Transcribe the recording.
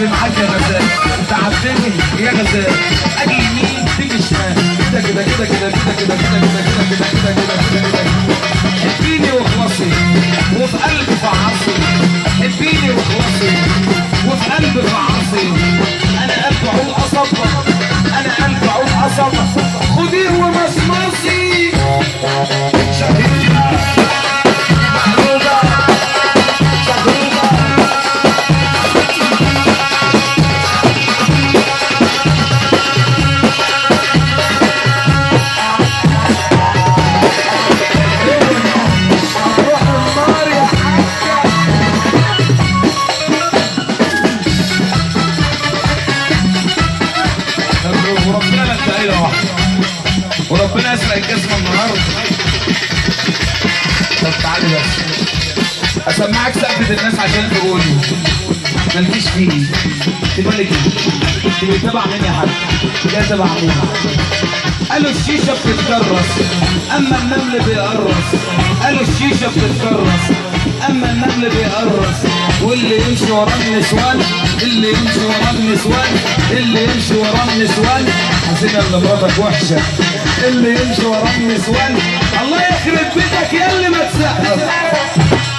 قلبي معاك يا غزال، تعبتني يا غزال، اجي يمين تيجي شمال، كده كده كده كده كده كده كده كده كده كده كده كده كده. حبيني واخلصي وفي قلبي فعصي، حبيني واخلصي وفي قلبي فعصي. انا قلبي عود قصب، انا قلبي عود قصب، خديه ومصمصي. شهيدة محروقة شهيدة. وربنا يسرق الجسم النهارده. طب تعالي بس اسمعك سقفة الناس عشان تقولي مالكيش فيه. تبقى لك ايه؟ تبع مين يا حاج؟ جاي تبع مين؟ قالوا الشيشه بتتكرس اما النمل بيقرص، قالوا الشيشه بتتكرس اما النمل بيقرص. واللي يمشي ورا النسوان، اللي يمشي ورا النسوان، اللي يمشي ورا النسوان حسينا ان مراتك وحشه. اللي يمشي ورا النسوان الله يخرب بيتك يا اللي ما تسقف.